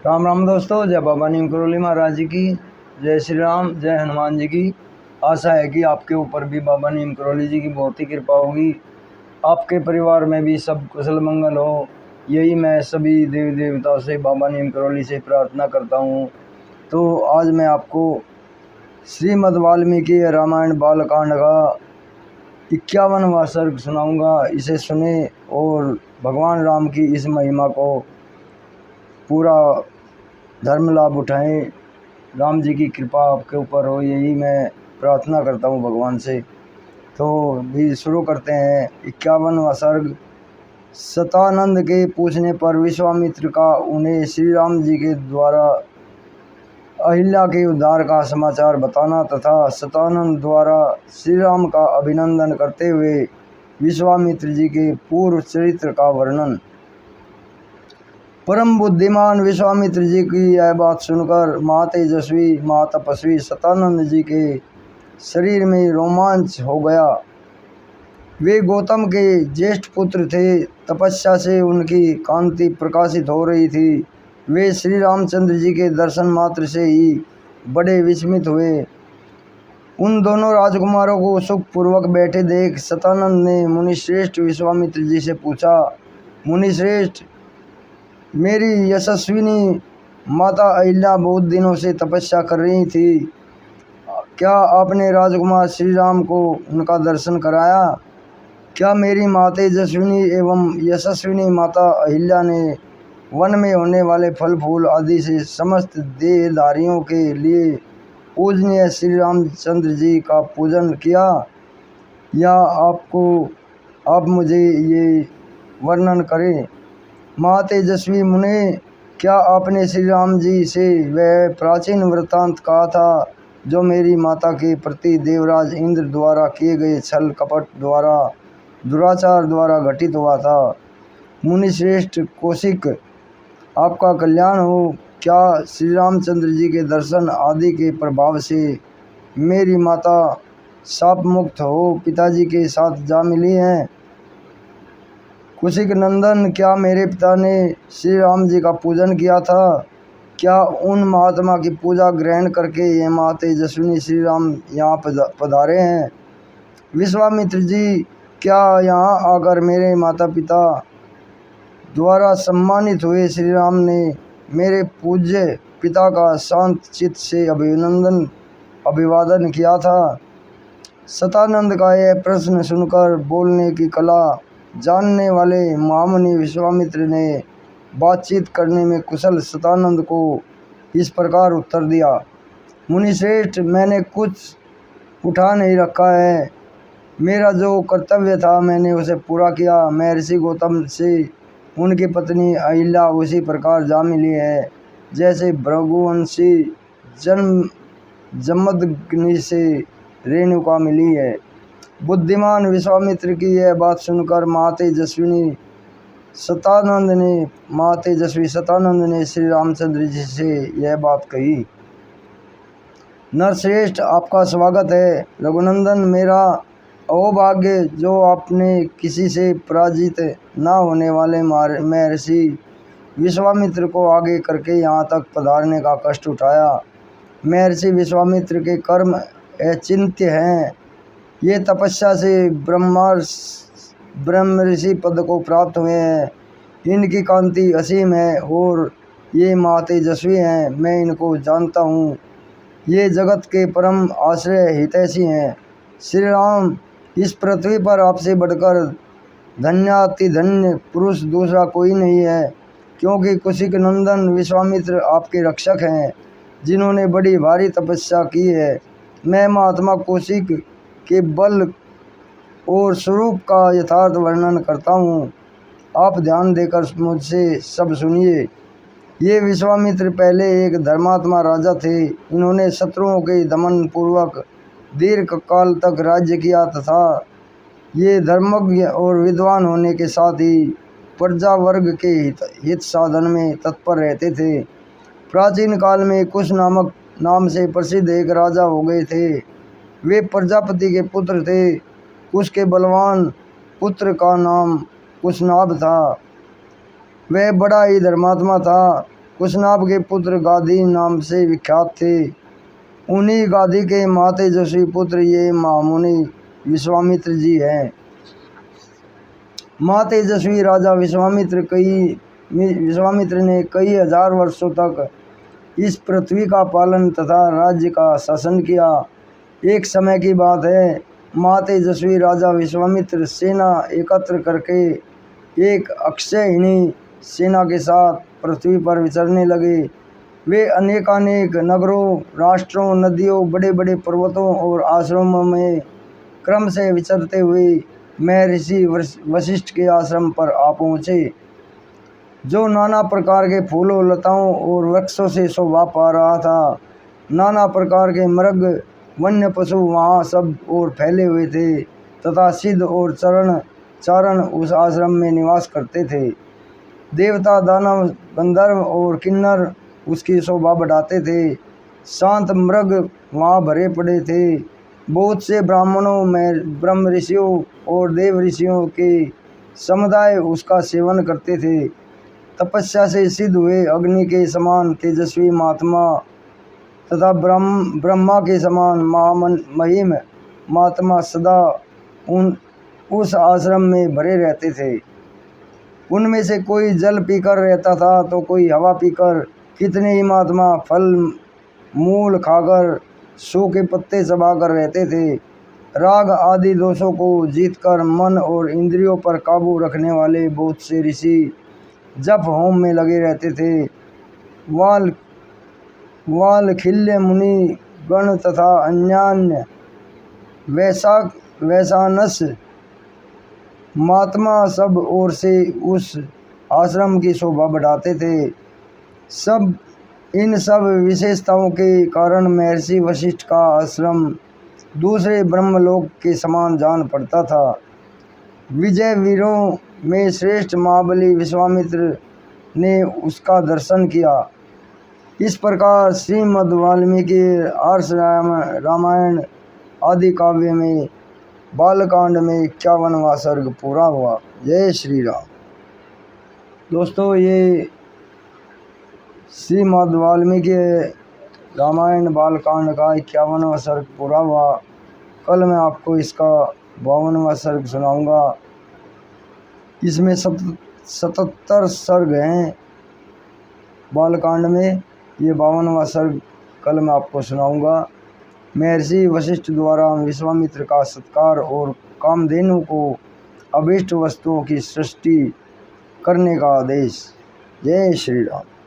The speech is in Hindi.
राम राम दोस्तों, जय बाबा नीम करोली महाराज जी की। जय श्री राम, जय हनुमान जी की। आशा है कि आपके ऊपर भी बाबा नीम करोली जी की बहुत ही कृपा होगी, आपके परिवार में भी सब कुशल मंगल हो। यही मैं सभी देवी देवताओं से, बाबा नीम करोली से प्रार्थना करता हूँ। तो आज मैं आपको श्रीमद् वाल्मीकि रामायण बालकांड का 51वां सर्ग सुनाऊंगा। इसे सुने और भगवान राम की इस महिमा को पूरा धर्म लाभ उठाएं। राम जी की कृपा आपके ऊपर हो, यही मैं प्रार्थना करता हूँ भगवान से। तो भी शुरू करते हैं 51वां सर्ग। सतानंद के पूछने पर विश्वामित्र का उन्हें श्री राम जी के द्वारा अहिल्या के उद्धार का समाचार बताना तथा सतानंद द्वारा श्री राम का अभिनंदन करते हुए विश्वामित्र जी के पूर्व चरित्र का वर्णन। परम बुद्धिमान विश्वामित्र जी की यह बात सुनकर महातेजस्वी महातपस्वी सतानंद जी के शरीर में रोमांच हो गया। वे गौतम के ज्येष्ठ पुत्र थे, तपस्या से उनकी कांति प्रकाशित हो रही थी। वे श्री रामचंद्र जी के दर्शन मात्र से ही बड़े विस्मित हुए। उन दोनों राजकुमारों को सुखपूर्वक बैठे देख सतानंद ने मुनिश्रेष्ठ विश्वामित्र जी से पूछा, मुनिश्रेष्ठ, मेरी यशस्विनी माता अहिल्या बहुत दिनों से तपस्या कर रही थी। क्या आपने राजकुमार श्री राम को उनका दर्शन कराया? क्या मेरी माता तेजस्विनी एवं यशस्विनी माता अहिल्या ने वन में होने वाले फल फूल आदि से समस्त देहधारियों के लिए पूजनीय श्री रामचंद्र जी का पूजन किया, या आप मुझे ये वर्णन करें? माँ तेजस्वी मुने, क्या आपने श्री राम जी से वह प्राचीन वृत्तांत कहा था जो मेरी माता के प्रति देवराज इंद्र द्वारा किए गए छल कपट द्वारा दुराचार द्वारा घटित हुआ था? मुनिश्रेष्ठ कौशिक, आपका कल्याण हो। क्या श्री रामचंद्र जी के दर्शन आदि के प्रभाव से मेरी माता शाप मुक्त हो पिताजी के साथ जा मिली हैं? कौशिक नंदन, क्या मेरे पिता ने श्री राम जी का पूजन किया था? क्या उन महात्मा की पूजा ग्रहण करके ये माँ तेजस्विनी श्री राम यहाँ पधारे हैं? विश्वामित्र जी, क्या यहाँ आकर मेरे माता पिता द्वारा सम्मानित हुए श्री राम ने मेरे पूज्य पिता का शांत चित्त से अभिवादन किया था? सतानंद का यह प्रश्न सुनकर बोलने की कला जानने वाले महामुनि विश्वामित्र ने बातचीत करने में कुशल सतानंद को इस प्रकार उत्तर दिया, मुनिश्रेष्ठ, मैंने कुछ उठा नहीं रखा है। मेरा जो कर्तव्य था मैंने उसे पूरा किया। महर्षि गौतम से उनकी पत्नी अहिल्या उसी प्रकार जा मिली है जैसे भृगुवंशी जमदग्नि से रेणुका मिली है। बुद्धिमान विश्वामित्र की यह बात सुनकर माँ तेजस्वी सतानंद ने श्री रामचंद्र जी से यह बात कही। नरश्रेष्ठ, आपका स्वागत है। रघुनंदन, मेरा अहोभाग्य जो आपने किसी से पराजित न होने वाले महर्षि विश्वामित्र को आगे करके यहाँ तक पधारने का कष्ट उठाया। महर्षि विश्वामित्र के कर्म अचिंत्य हैं। ये तपस्या से ब्रह्म ऋषि पद को प्राप्त हुए हैं। इनकी कांति असीम है और ये माँ तेजस्वी हैं। मैं इनको जानता हूँ। ये जगत के परम आश्रय हितैषी हैं। श्री राम, इस पृथ्वी पर आपसे बढ़कर धन्याति धन्य पुरुष दूसरा कोई नहीं है, क्योंकि कौशिक नंदन विश्वामित्र आपके रक्षक हैं, जिन्होंने बड़ी भारी तपस्या की है। मैं महात्मा कौशिक के बल और स्वरूप का यथार्थ वर्णन करता हूँ। आप ध्यान देकर मुझसे सब सुनिए। ये विश्वामित्र पहले एक धर्मात्मा राजा थे। इन्होंने शत्रुओं के दमन पूर्वक दीर्घ काल तक राज्य किया तथा ये धर्मज्ञ और विद्वान होने के साथ ही प्रजा वर्ग के हित साधन में तत्पर रहते थे। प्राचीन काल में कुश नामक नाम से प्रसिद्ध एक राजा हो गए थे। वे प्रजापति के पुत्र थे। कुश के बलवान पुत्र का नाम कुशनाभ था। वह बड़ा ही धर्मात्मा था। कुशनाभ के पुत्र गादी नाम से विख्यात थे। उन्हीं गादी के महातेजस्वी पुत्र ये महामुनि विश्वामित्र जी हैं। महातेजस्वी राजा विश्वामित्र ने कई हजार वर्षों तक इस पृथ्वी का पालन तथा राज्य का शासन किया। एक समय की बात है, महातेजस्वी राजा विश्वामित्र सेना एकत्र करके एक अक्षयहिणी सेना के साथ पृथ्वी पर विचरने लगे। वे अनेकानेक नगरों, राष्ट्रों, नदियों, बड़े बड़े पर्वतों और आश्रमों में क्रम से विचरते हुए महर्षि वशिष्ठ के आश्रम पर आ पहुँचे, जो नाना प्रकार के फूलों, लताओं और वृक्षों से शोभा पा रहा था। नाना प्रकार के मृग, वन्य पशु वहाँ सब और फैले हुए थे तथा सिद्ध और चारण उस आश्रम में निवास करते थे। देवता, दानव, गंधर्व और किन्नर उसकी शोभा बढ़ाते थे। शांत मृग वहाँ भरे पड़े थे। बहुत से ब्राह्मणों में ब्रह्म ऋषियों और देव ऋषियों के समुदाय उसका सेवन करते थे। तपस्या से सिद्ध हुए अग्नि के समान तेजस्वी महात्मा तथा ब्रह्मा के समान महिम महात्मा सदा उस आश्रम में भरे रहते थे। उनमें से कोई जल पीकर रहता था तो कोई हवा पीकर, कितने ही महात्मा फल मूल खाकर, सूखे पत्ते चबाकर रहते थे। राग आदि दोषों को जीतकर मन और इंद्रियों पर काबू रखने वाले बहुत से ऋषि जप होम में लगे रहते थे। वालखिल्य मुनि गण तथा अन्यान्य वैशानस महात्मा सब ओर से उस आश्रम की शोभा बढ़ाते थे। इन सब विशेषताओं के कारण महर्षि वशिष्ठ का आश्रम दूसरे ब्रह्मलोक के समान जान पड़ता था। विजय वीरों में श्रेष्ठ महाबली विश्वामित्र ने उसका दर्शन किया। इस प्रकार श्रीमद् वाल्मीकि आर्ष रामायण आदि काव्य में बालकांड में 51वां सर्ग पूरा हुआ। जय श्री राम। दोस्तों, ये श्रीमद् वाल्मीकि रामायण बालकांड का 51वां सर्ग पूरा हुआ। कल मैं आपको इसका 52वां सर्ग सुनाऊंगा। इसमें 77 सर्ग हैं बालकांड में। ये 52वां सर्ग कल मैं आपको सुनाऊंगा। महर्षि वशिष्ठ द्वारा विश्वामित्र का सत्कार और कामधेनु को अभीष्ट वस्तुओं की सृष्टि करने का आदेश। जय श्री राम।